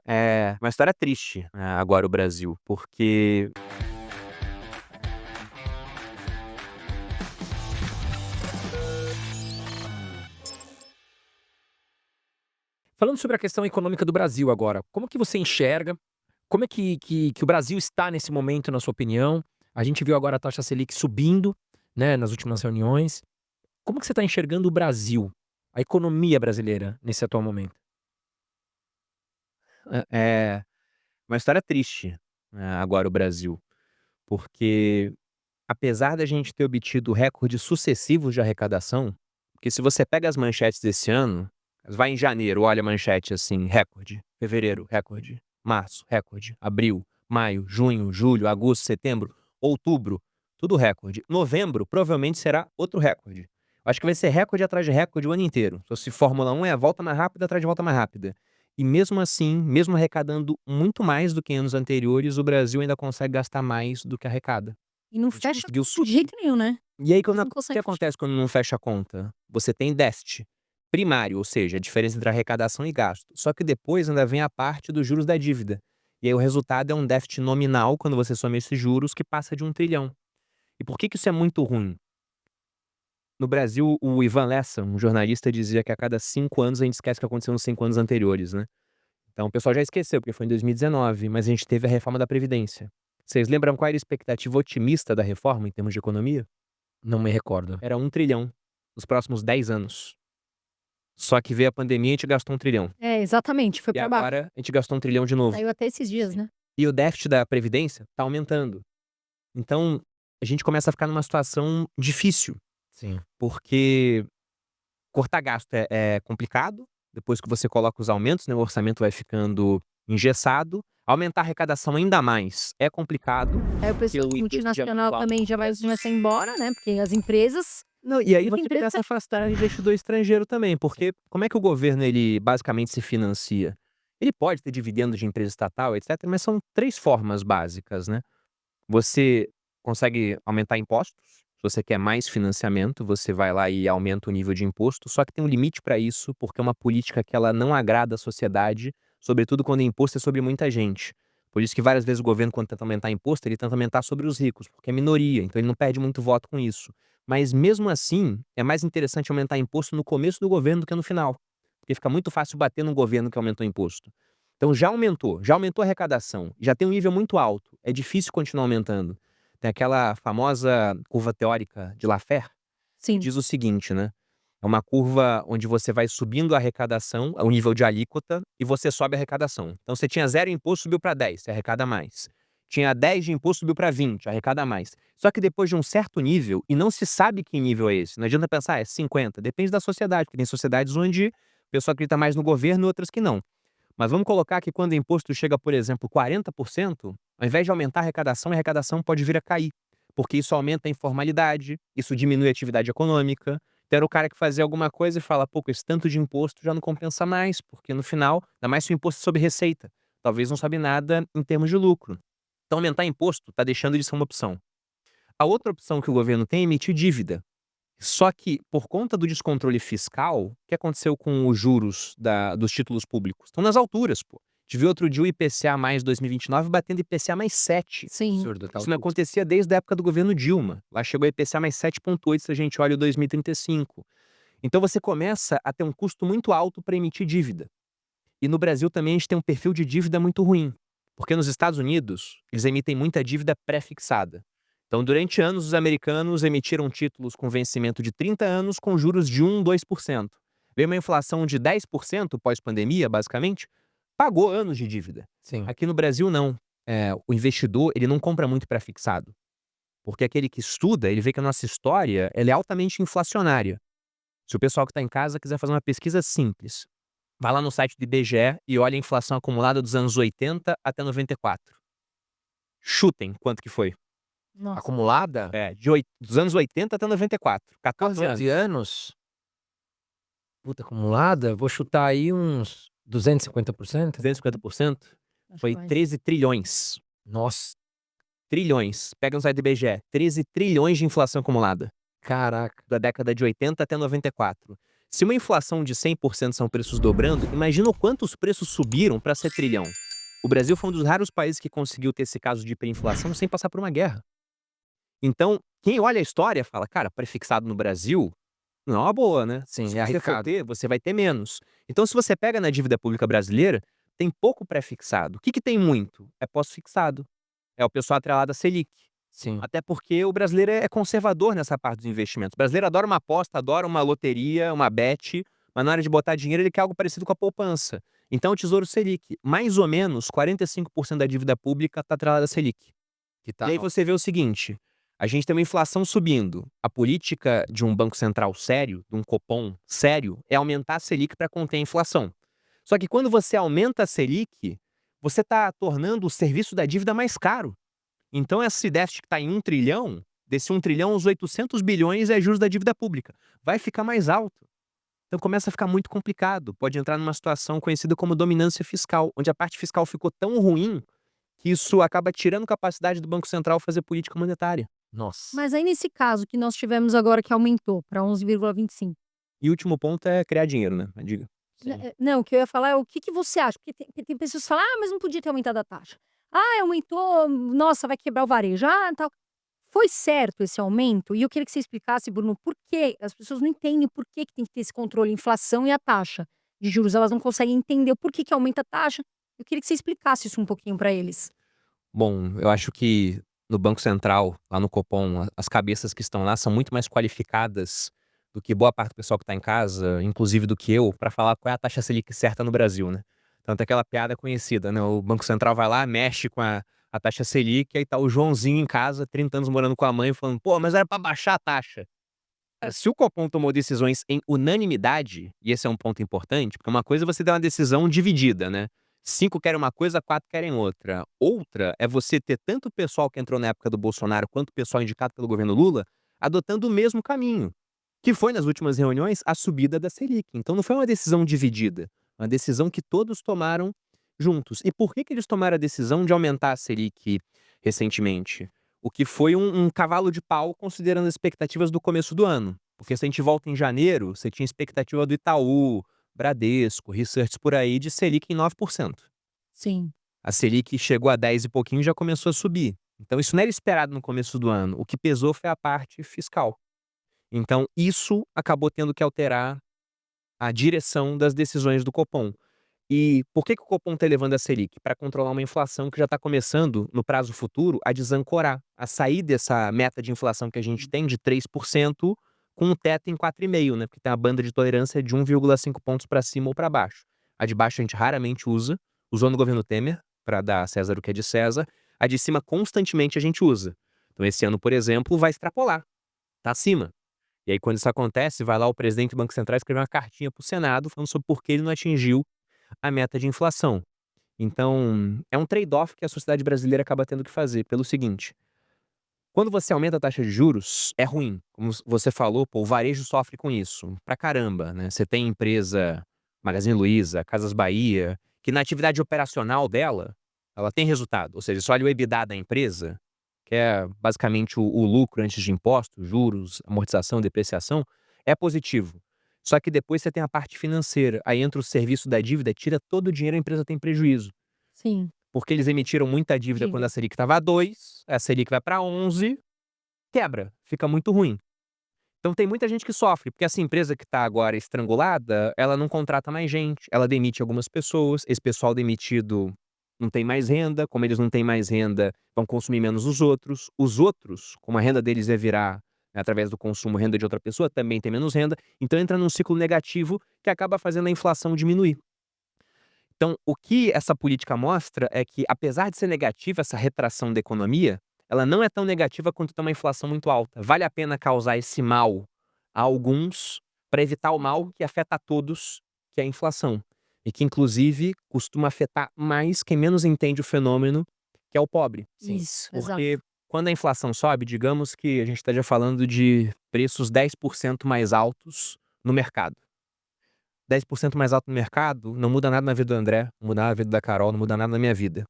É uma história triste, agora o Brasil, porque Falando sobre a questão econômica do Brasil agora, como que você enxerga, como é que o Brasil está nesse momento na sua opinião? A gente viu agora a taxa Selic subindo, né, nas últimas reuniões. Como que você está enxergando o Brasil, a economia brasileira nesse atual momento? é uma história triste, agora o Brasil, porque apesar da gente ter obtido recordes sucessivos de arrecadação, porque se você pega as manchetes desse ano, vai em janeiro, olha a manchete assim, recorde, fevereiro, recorde, março, recorde, abril, maio, junho, julho, agosto, setembro, outubro, tudo recorde. Novembro provavelmente será outro recorde. Acho que vai ser recorde atrás de recorde o ano inteiro. Então, se Fórmula 1 é a volta mais rápida atrás de volta mais rápida. E mesmo assim, mesmo arrecadando muito mais do que anos anteriores, o Brasil ainda consegue gastar mais do que arrecada. E não A gente fecha a conseguiu conta de jeito nenhum, né. e aí Você quando não o que consegue fechar. acontece quando não fecha a conta? Você tem déficit primário, ou seja, a diferença entre arrecadação e gasto. Só que depois ainda vem a parte dos juros da dívida. E aí o resultado é um déficit nominal, quando você soma esses juros, que passa de 1 trilhão. E por que que isso é muito ruim? No Brasil, o Ivan Lessa, um jornalista, dizia que a cada 5 anos a gente esquece o que aconteceu nos 5 anos anteriores, né. Então o pessoal já esqueceu, porque foi em 2019, mas a gente teve a reforma da Previdência. Vocês lembram qual era a expectativa otimista da reforma em termos de economia? Não me recordo. Era 1 trilhão nos próximos 10 anos. Só que veio a pandemia e a gente gastou 1 trilhão. É, exatamente, foi E pra baixo. agora a gente gastou 1 trilhão de novo. Saiu até esses dias, né. E o déficit da previdência tá aumentando. Então, a gente começa a ficar numa situação difícil, Sim. porque cortar gasto é complicado, depois que você coloca os aumentos, né, o orçamento vai ficando engessado. Aumentar a arrecadação ainda mais é complicado, Aí o porque pessoal o imposto de multinacional também já vai começar a ir embora, né, porque as empresas Não, e aí muita você empresa começa a afastar investidor estrangeiro também, porque como é que o governo ele basicamente se financia? Ele pode ter dividendos de empresa estatal, etcétera, mas são 3 formas básicas, né. Você consegue aumentar impostos, se você quer mais financiamento, você vai lá e aumenta o nível de imposto, só que tem um limite para isso, porque é uma política que ela não agrada a sociedade, sobretudo quando o imposto é sobre muita gente. Por isso que várias vezes o governo, quando tenta aumentar imposto, ele tenta aumentar sobre os ricos, porque é minoria, então ele não perde muito voto com isso. Mas mesmo assim, é mais interessante aumentar imposto no começo do governo do que no final, porque fica muito fácil bater no governo que aumentou o imposto. Então já aumentou a arrecadação, já tem um nível muito alto, é difícil continuar aumentando. Tem aquela famosa curva teórica de Laffer, que sim. diz o seguinte, né, é uma curva onde você vai subindo a arrecadação, o nível de alíquota, e você sobe a arrecadação. Então você tinha 0 imposto, subiu para 10, você arrecada mais. Tinha 10 de imposto, subiu para 20, arrecada mais. Só que depois de um certo nível, e não se sabe que nível é esse, não adianta pensar, é 50, depende da sociedade, porque tem sociedades onde a pessoa acredita mais no governo e outras que não. Mas vamos colocar que quando o imposto chega, por exemplo, 40%, ao invés de aumentar a arrecadação pode vir a cair, porque isso aumenta a informalidade, isso diminui a atividade econômica. Então era o cara que fazia alguma coisa e fala: "Pô, com esse tanto de imposto já não compensa mais", porque no final, ainda mais se o imposto é sobre receita, talvez não sobe nada em termos de lucro. Então aumentar imposto está deixando de ser uma opção. A outra opção que o governo tem é emitir dívida. Só que, por conta do descontrole fiscal, o que aconteceu com os juros dos títulos públicos? Estão nas alturas, pô. A gente viu outro dia o IPCA mais 2029 batendo IPCA mais 7. Sim. Absurdo, tá Isso não altíssimo. acontecia desde a época do governo Dilma. Lá chegou a IPCA mais 7,8 se a gente olha o 2035. Então você começa a ter um custo muito alto para emitir dívida. E no Brasil também a gente tem um perfil de dívida muito ruim, porque nos Estados Unidos eles emitem muita dívida pré-fixada. Então, durante anos, os americanos emitiram títulos com vencimento de 30 anos com juros de 1, 2%. Veio uma inflação de 10% pós-pandemia, basicamente, pagou anos de dívida. Sim. Aqui no Brasil, não. O investidor ele não compra muito pré-fixado, porque aquele que estuda, ele vê que a nossa história ela é altamente inflacionária. Se o pessoal que está em casa quiser fazer uma pesquisa simples, vai lá no site do IBGE e olha a inflação acumulada dos anos 80 até 94. Chutem quanto que foi. Nossa. Acumulada? Dos anos 80 até 94, 14 anos. 14 anos? Puta, acumulada? Vou chutar aí uns 250%. 250%? Acho Foi mais. 13 trilhões. Nossa, Trilhões. Pega no site do IBGE, 13 trilhões de inflação acumulada, caraca. da década de 80 até 94. Se uma inflação de 100% são preços dobrando, imagina o quanto os preços subiram para ser trilhão. O Brasil foi um dos raros países que conseguiu ter esse caso de hiperinflação sem passar por uma guerra. Então, quem olha a história fala, cara, prefixado no Brasil não é uma boa, né? Sim, Se é você for arriscado. ter, você vai ter menos. Então, se você pega na dívida pública brasileira, tem pouco pré-fixado. O que que tem muito? É pós-fixado. É o pessoal atrelado à Selic. Sim. Até porque o brasileiro é conservador nessa parte dos investimentos. O brasileiro adora uma aposta, adora uma loteria, uma bet, mas na hora de botar dinheiro ele quer algo parecido com a poupança. Então o Tesouro Selic, mais ou menos 45% da dívida pública está atrelada à Selic. Que tá E aí alto. você vê o seguinte, a gente tem uma inflação subindo. A política de um banco central sério, de um Copom sério, é aumentar a Selic para conter a inflação. Só que quando você aumenta a Selic, você está tornando o serviço da dívida mais caro. Então esse déficit que está em 1 trilhão, desse 1 trilhão, os 800 bilhões é juros da dívida pública. Vai ficar mais alto. Então começa a ficar muito complicado. Pode entrar numa situação conhecida como dominância fiscal, onde a parte fiscal ficou tão ruim que isso acaba tirando capacidade do Banco Central fazer política monetária. Nossa. Mas aí nesse caso que nós tivemos agora que aumentou para 11,25. E o último ponto é criar dinheiro, né? Mas diga. Sim. Não, o que eu ia falar é o que que você acha? Porque tem pessoas que falam: "Ah, mas não podia ter aumentado a taxa. Ah, aumentou, nossa, vai quebrar o varejo. Ah, tal". Foi certo esse aumento? E eu queria que você explicasse, Bruno, por que as pessoas não entendem por que tem que ter esse controle, inflação e a taxa de juros, elas não conseguem entender o porquê que aumenta a taxa. Eu queria que você explicasse isso um pouquinho para eles. Bom, eu acho que no Banco Central, lá no Copom, as cabeças que estão lá são muito mais qualificadas do que boa parte do pessoal que está em casa, inclusive do que eu, para falar qual é a taxa Selic certa no Brasil, né? Tanto é aquela piada conhecida, né? O Banco Central vai lá, mexe com a taxa Selic, aí tá o Joãozinho em casa, 30 anos morando com a mãe, falando, pô, mas era para baixar a taxa. Se o Copom tomou decisões em unanimidade, e esse é um ponto importante, porque uma coisa é você ter uma decisão dividida, né? 5 querem uma coisa, 4 querem outra. Outra é você ter tanto o pessoal que entrou na época do Bolsonaro quanto o pessoal indicado pelo governo Lula adotando o mesmo caminho, que foi nas últimas reuniões a subida da Selic. Então não foi uma decisão dividida, uma decisão que todos tomaram juntos. E por que que eles tomaram a decisão de aumentar a Selic recentemente? O que foi um cavalo de pau considerando as expectativas do começo do ano. Porque se a gente volta em janeiro, você tinha expectativa do Itaú, Bradesco, Research por aí de Selic em 9%. Sim. A Selic chegou a 10 e pouquinho e já começou a subir. Então isso não era esperado no começo do ano. O que pesou foi a parte fiscal. Então isso acabou tendo que alterar a direção das decisões do Copom. E por que que o Copom está elevando a Selic? Para controlar uma inflação que já está começando, no prazo futuro, a desancorar, a sair dessa meta de inflação que a gente tem de 3%, com um teto em 4,5%, né? Porque tem uma banda de tolerância de 1,5 pontos para cima ou para baixo. A de baixo a gente raramente usa, usou no governo Temer, para dar a César o que é de César. A de cima constantemente a gente usa. Então esse ano, por exemplo, vai extrapolar, tá acima. E aí quando isso acontece, vai lá o presidente do Banco Central escrever uma cartinha para o Senado falando sobre por que ele não atingiu a meta de inflação. Então, é um trade-off que a sociedade brasileira acaba tendo que fazer, pelo seguinte: quando você aumenta a taxa de juros, é ruim. Como você falou, pô, o varejo sofre com isso, pra caramba, né? Você tem empresa, Magazine Luiza, Casas Bahia, que na atividade operacional dela, ela tem resultado. Ou seja, você olha o EBITDA da empresa, que é basicamente o lucro antes de impostos, juros, amortização, depreciação, é positivo. Só que depois você tem a parte financeira. Aí entra o serviço da dívida, tira todo o dinheiro, a empresa tem prejuízo. Sim. Porque eles emitiram muita dívida quando a Selic estava a 2, a Selic vai para 11, quebra, fica muito ruim. Então tem muita gente que sofre, porque essa empresa que está agora estrangulada, ela não contrata mais gente, ela demite algumas pessoas, esse pessoal demitido não tem mais renda, como eles não têm mais renda, vão consumir menos os outros, como a renda deles é virar, né, através do consumo, renda de outra pessoa, também tem menos renda, então entra num ciclo negativo que acaba fazendo a inflação diminuir. Então, o que essa política mostra é que, apesar de ser negativa essa retração da economia, ela não é tão negativa quanto ter uma inflação muito alta. Vale a pena causar esse mal a alguns para evitar o mal que afeta a todos, que é a inflação. E que, inclusive, costuma afetar mais quem menos entende o fenômeno, que é o pobre. Isso, exato. Porque quando a inflação sobe, digamos que a gente esteja falando de preços 10% mais altos no mercado. 10% mais alto no mercado não muda nada na vida do André, não muda nada na vida da Carol, não muda nada na minha vida.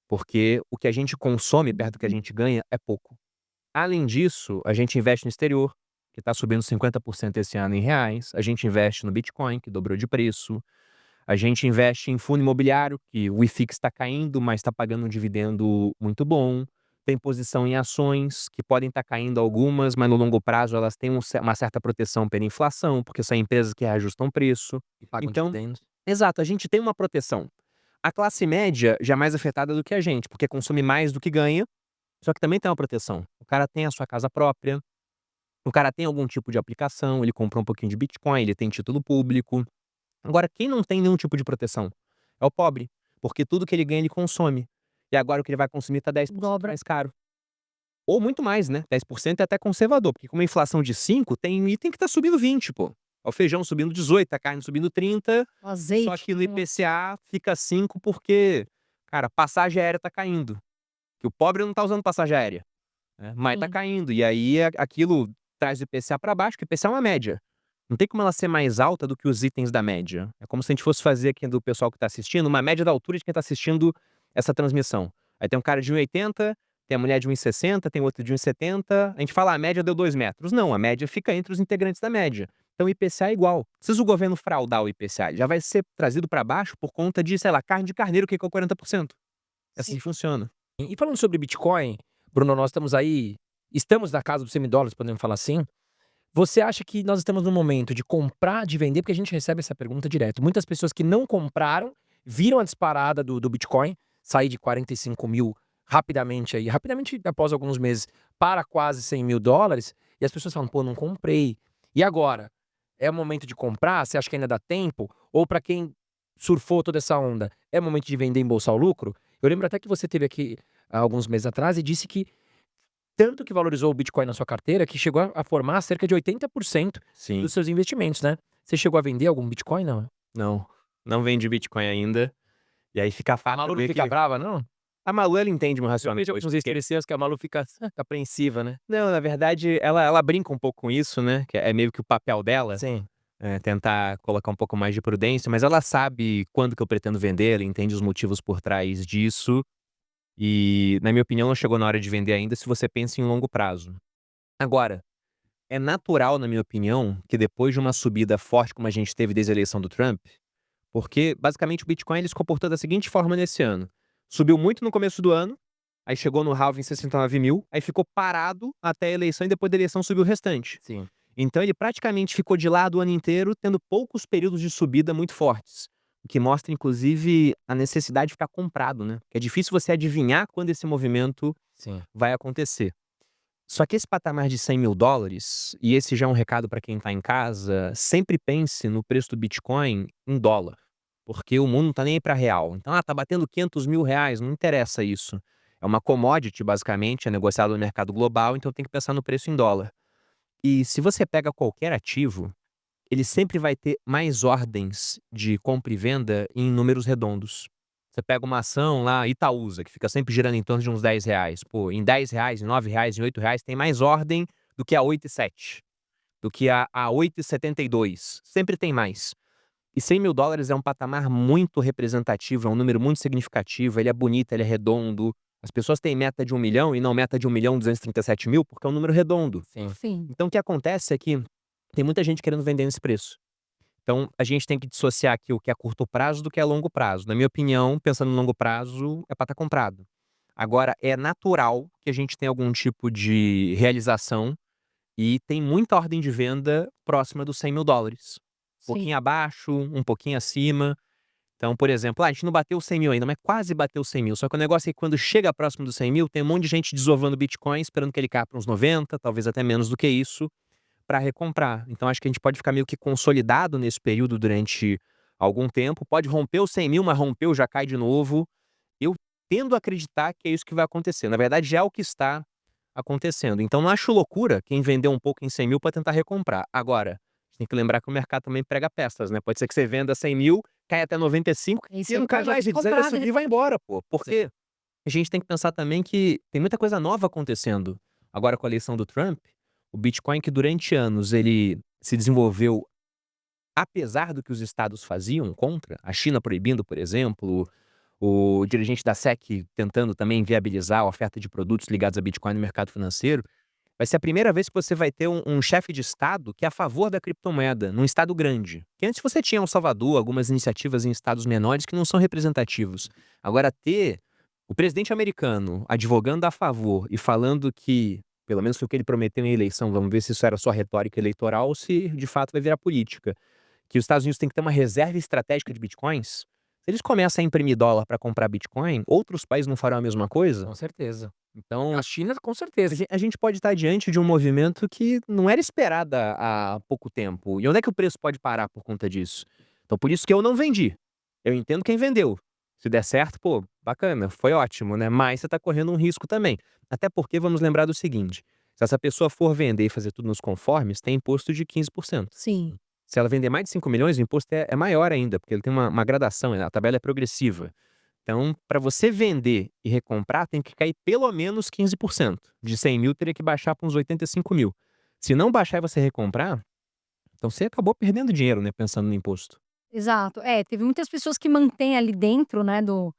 Porque o que a gente consome perto do que a gente ganha é pouco. Além disso, a gente investe no exterior, que está subindo 50% esse ano em reais. A gente investe no Bitcoin, que dobrou de preço. A gente investe em fundo imobiliário, que o IFIX está caindo, mas está pagando um dividendo muito bom. Tem posição em ações, que podem estar caindo algumas, mas no longo prazo elas têm uma certa proteção pela inflação, porque são empresas que reajustam preço. E pagam Então, dividendos. exato, a gente tem uma proteção. A classe média já é mais afetada do que a gente, porque consome mais do que ganha, só que também tem uma proteção. O cara tem a sua casa própria, o cara tem algum tipo de aplicação, ele comprou um pouquinho de Bitcoin, ele tem título público. Agora, quem não tem nenhum tipo de proteção é o pobre, porque tudo que ele ganha ele consome. E agora o que ele vai consumir tá 10% Dobra. mais caro. Ou muito mais, né? 10% é até conservador, porque com uma inflação de 5, tem item que tá subindo 20, pô. O feijão subindo 18, a carne subindo 30, O azeite. só que no IPCA fica 5 porque, cara, passagem aérea tá caindo. Que o pobre não tá usando passagem aérea, né? Mas tá Sim. caindo. E aí aquilo traz o IPCA pra baixo, que o IPCA é uma média. Não tem como ela ser mais alta do que os itens da média. É como se a gente fosse fazer aqui do pessoal que tá assistindo, uma média da altura de quem tá assistindo essa transmissão. Aí tem um cara de 1,80, tem a mulher de 1,60, tem outro de 1,70. A gente fala, a média deu 2 metros. Não, a média fica entre os integrantes da média. Então o IPCA é igual. Se o governo fraudar o IPCA, ele já vai ser trazido pra baixo por conta de, sei lá, carne de carneiro que é 40%. É assim Sim. que funciona. E falando sobre Bitcoin, Bruno, nós estamos na casa dos $100, podemos falar assim. Você acha que nós estamos no momento de comprar, de vender? Porque a gente recebe essa pergunta direto. Muitas pessoas que não compraram, viram a disparada do Bitcoin, sair de 45 mil rapidamente após alguns meses, para quase $100 mil, e as pessoas falam, pô, não comprei. E agora? É o momento de comprar? Você acha que ainda dá tempo? Ou para quem surfou toda essa onda, é momento de vender e embolsar o lucro? Eu lembro até que você teve aqui há alguns meses atrás e disse que tanto que valorizou o Bitcoin na sua carteira que chegou a formar cerca de 80% Sim. dos seus investimentos, né? Você chegou a vender algum Bitcoin, não? Não vende Bitcoin ainda. E aí fica A fácil Malu ver fica que... brava, não? A Malu, ela entende meu Eu racionamento. vejo alguns estresseiros que a Malu fica apreensiva, né? Não, na verdade, ela brinca um pouco com isso, né? Que é meio que o papel dela. Sim. Tentar colocar um pouco mais de prudência, mas ela sabe quando que eu pretendo vender, ela entende os motivos por trás disso. E, na minha opinião, não chegou na hora de vender ainda se você pensa em longo prazo. Agora, é natural, na minha opinião, que depois de uma subida forte como a gente teve desde a eleição do Trump, porque basicamente o Bitcoin ele se comportou da seguinte forma nesse ano. Subiu muito no começo do ano, aí chegou no halving em 69 mil, aí ficou parado até a eleição e depois da eleição subiu o restante. Sim. Então ele praticamente ficou de lado o ano inteiro, tendo poucos períodos de subida muito fortes. O que mostra, inclusive, a necessidade de ficar comprado, né? Que é difícil você adivinhar quando esse movimento Sim. vai acontecer. Só que esse patamar de $100 mil, e esse já é um recado para quem tá em casa, sempre pense no preço do Bitcoin em dólar. Porque o mundo não tá nem aí pra real. Então, tá batendo 500 mil reais, não interessa isso. É uma commodity, basicamente, é negociado no mercado global, então tem que pensar no preço em dólar. E se você pega qualquer ativo, ele sempre vai ter mais ordens de compra e venda em números redondos. Você pega uma ação lá, Itaúsa, que fica sempre girando em torno de uns R$ 10. Pô, em R$ 10, em R$ 9, em R$ 8, tem mais ordem do que a 8,7. Do que a 8,72. Sempre tem mais. E $100 mil é um patamar muito representativo, é um número muito significativo, ele é bonito, ele é redondo. As pessoas têm meta de 1 milhão e não meta de 1.237.000 porque é um número redondo. Sim. Sim. Então o que acontece é que tem muita gente querendo vender nesse preço. Então a gente tem que dissociar aqui o que é curto prazo do que é longo prazo. Na minha opinião, pensando no longo prazo, é para estar comprado. Agora, é natural que a gente tenha algum tipo de realização e tem muita ordem de venda próxima dos $100 mil. Um Sim. pouquinho abaixo, um pouquinho acima. Então, por exemplo, a gente não bateu 100 mil ainda, mas quase bateu 100 mil. Só que o negócio é que quando chega próximo dos 100 mil, tem um monte de gente desovando Bitcoin, esperando que ele caia para uns 90, talvez até menos do que isso, para recomprar. Então, acho que a gente pode ficar meio que consolidado nesse período durante algum tempo. Pode romper os 100 mil, mas rompeu, já cai de novo. Eu tendo a acreditar que é isso que vai acontecer. Na verdade, já é o que está acontecendo. Então, não acho loucura quem vendeu um pouco em 100 mil para tentar recomprar. Agora, a gente tem que lembrar que o mercado também prega peças, né? Pode ser que você venda 100 mil, cai até 95 Aí e você não cai pode mais. E comprar, vai né? subir e vai embora, pô. Porque a gente tem que pensar também que tem muita coisa nova acontecendo. Agora com a eleição do Trump, o Bitcoin que durante anos ele se desenvolveu apesar do que os estados faziam contra, a China proibindo, por exemplo, o dirigente da SEC tentando também viabilizar a oferta de produtos ligados a Bitcoin no mercado financeiro, Vai ser a primeira vez que você vai ter um chefe de Estado que é a favor da criptomoeda, num Estado grande. Que antes você tinha El Salvador, algumas iniciativas em estados menores que não são representativos. Agora, ter o presidente americano advogando a favor e falando que, pelo menos foi o que ele prometeu em eleição, vamos ver se isso era só retórica eleitoral ou se de fato vai virar política, que os Estados Unidos têm que ter uma reserva estratégica de bitcoins. Se eles começam a imprimir dólar para comprar bitcoin, outros países não farão a mesma coisa? Com certeza. Então, A China, com a certeza. a gente pode estar diante de um movimento que não era esperado há pouco tempo. E onde é que o preço pode parar por conta disso? Então, por isso que eu não vendi. Eu entendo quem vendeu. Se der certo, pô, bacana, foi ótimo, né? Mas você está correndo um risco também. Até porque vamos lembrar do seguinte: se essa pessoa for vender e fazer tudo nos conformes, tem imposto de 15%. Sim. Se ela vender mais de 5 milhões, o imposto é maior ainda, porque ele tem uma gradação, a tabela é progressiva. Então, para você vender e recomprar, tem que cair pelo menos 15%. De 100 mil, teria que baixar para uns 85 mil. Se não baixar e você recomprar, então você acabou perdendo dinheiro, né? Pensando no imposto. Exato. É, teve muitas pessoas que mantêm ali dentro, né, do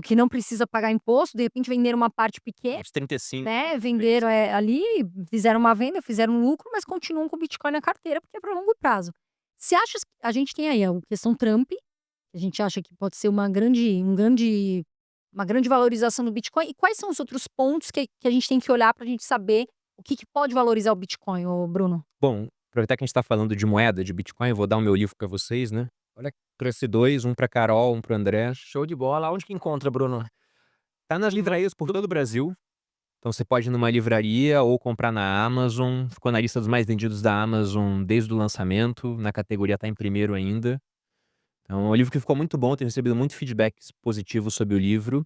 que não precisa pagar imposto, de repente venderam uma parte pequena, Uns 35. né, venderam, ali, fizeram uma venda, fizeram um lucro, mas continuam com o Bitcoin na carteira, porque é para longo prazo. Você acha que a gente tem aí a questão Trump, que a gente acha que pode ser uma grande valorização do Bitcoin, e quais são os outros pontos que a gente tem que olhar para a gente saber o que pode valorizar o Bitcoin, ô Bruno? Bom, aproveitar que a gente está falando de moeda, de Bitcoin, eu vou dar o meu livro para vocês, né? Olha, Trouxe dois, um para Carol, um para André. show de bola. Onde que encontra, Bruno? Tá nas livrarias por todo o Brasil. Então você pode ir numa livraria ou comprar na Amazon. Ficou na lista dos mais vendidos da Amazon desde o lançamento. Na categoria tá em primeiro ainda. Então é um livro que ficou muito bom. Tenho recebido muito feedbacks positivos sobre o livro.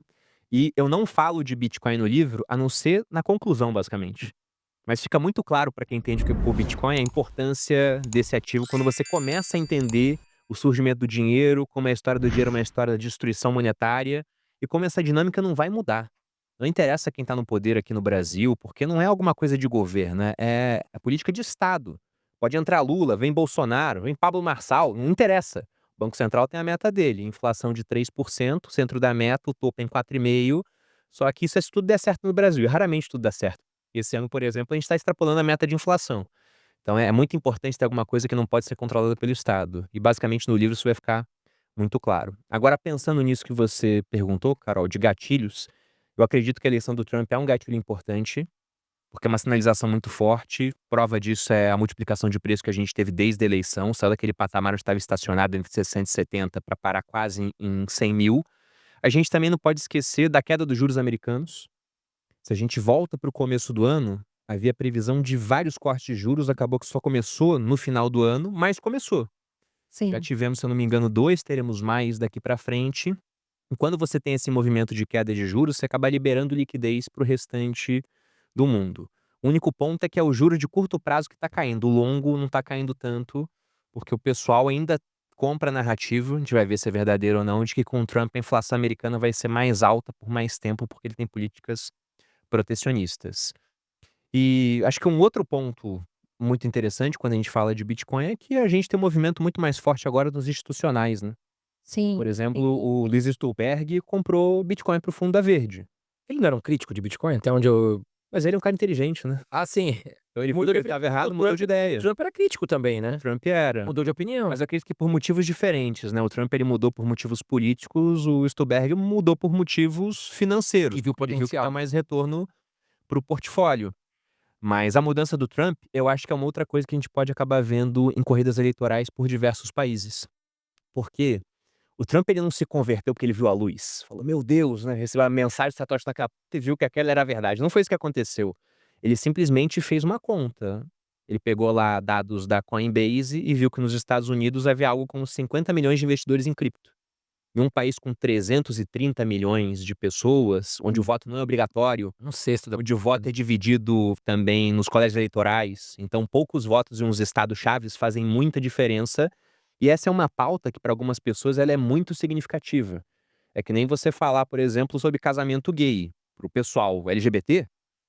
E eu não falo de Bitcoin no livro, a não ser na conclusão, basicamente. Mas fica muito claro para quem entende o Bitcoin a importância desse ativo quando você começa a entender o surgimento do dinheiro, como a história do dinheiro é uma história da destruição monetária e como essa dinâmica não vai mudar. Não interessa quem está no poder aqui no Brasil, porque não é alguma coisa de governo, é a política de Estado. Pode entrar Lula, vem Bolsonaro, vem Pablo Marçal, não interessa. O Banco Central tem a meta dele, inflação de 3%, centro da meta, o topo em 4,5%. Só que isso é se tudo der certo no Brasil, e raramente tudo dá certo. Esse ano, por exemplo, a gente está extrapolando a meta de inflação. Então é muito importante ter alguma coisa que não pode ser controlada pelo Estado. E basicamente no livro isso vai ficar muito claro. Agora, pensando nisso que você perguntou, Carol, de gatilhos, eu acredito que a eleição do Trump é um gatilho importante, porque é uma sinalização muito forte. Prova disso é a multiplicação de preço que a gente teve desde a eleição. Saiu daquele patamar onde estava estacionado entre 60 e 70 para parar quase em 100 mil. A gente também não pode esquecer da queda dos juros americanos. Se a gente volta para o começo do ano, havia previsão de vários cortes de juros, acabou que só começou no final do ano, mas começou. Já Sim. tivemos, se eu não me engano, 2, teremos mais daqui para frente. E quando você tem esse movimento de queda de juros, você acaba liberando liquidez para o restante do mundo. O único ponto é que é o juro de curto prazo que está caindo, o longo não está caindo tanto, porque o pessoal ainda compra a narrativa, a gente vai ver se é verdadeiro ou não, de que com o Trump a inflação americana vai ser mais alta por mais tempo, porque ele tem políticas protecionistas. E acho que um outro ponto muito interessante quando a gente fala de Bitcoin é que a gente tem um movimento muito mais forte agora dos institucionais, né? Sim. Por exemplo, o Liz Stolberg comprou Bitcoin pro Fundo da Verde. Ele não era um crítico de Bitcoin? Até onde eu... Mas ele é um cara inteligente, né? Ah, sim. Então ele viu Mudou que de ele estava errado, o mudou Trump- de ideia. Trump era crítico também, né? Trump era. Mudou de opinião. Mas eu acredito que por motivos diferentes, né? O Trump ele mudou por motivos políticos, o Stolberg mudou por motivos financeiros. E viu Ele viu que potencial. dá mais retorno pro portfólio. Mas a mudança do Trump, eu acho que é uma outra coisa que a gente pode acabar vendo em corridas eleitorais por diversos países. Porque o Trump ele não se converteu porque ele viu a luz. Falou, meu Deus, né? Recebeu a mensagem satoshi Nakamoto e viu que aquela era a verdade. Não foi isso que aconteceu. Ele simplesmente fez uma conta. Ele pegou lá dados da Coinbase e viu que nos Estados Unidos havia algo como 50 milhões de investidores em cripto. Em um país com 330 milhões de pessoas, onde o voto não é obrigatório, Um sexto da... onde o voto é dividido também nos colégios eleitorais, então poucos votos em uns estados-chaves fazem muita diferença, e essa é uma pauta que para algumas pessoas ela é muito significativa. É que nem você falar, por exemplo, sobre casamento gay. Para o pessoal LGBT,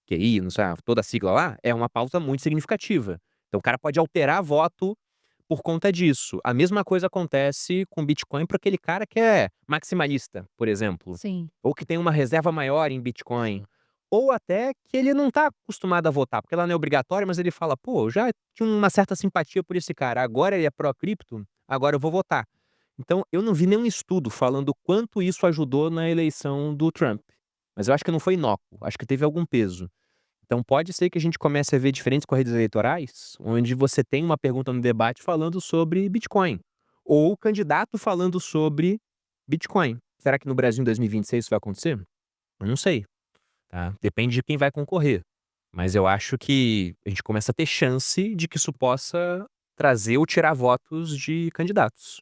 QI, não sei, toda a sigla lá, é uma pauta muito significativa. Então o cara pode alterar voto por conta disso. A mesma coisa acontece com Bitcoin para aquele cara que é maximalista, por exemplo, Sim. ou que tem uma reserva maior em Bitcoin, Ou até que ele não tá acostumado a votar, porque lá não é obrigatório, mas ele fala: "Pô, eu já tinha uma certa simpatia por esse cara, agora ele é pró-cripto, agora eu vou votar". Então eu não vi nenhum estudo falando o quanto isso ajudou na eleição do Trump, mas eu acho que não foi inócuo, acho que teve algum peso. Então pode ser que a gente comece a ver diferentes corridas eleitorais, onde você tem uma pergunta no debate falando sobre Bitcoin, ou o candidato falando sobre Bitcoin. Será que no Brasil em 2026 isso vai acontecer? Eu não sei, tá? Depende de quem vai concorrer. Mas eu acho que a gente começa a ter chance de que isso possa trazer ou tirar votos de candidatos.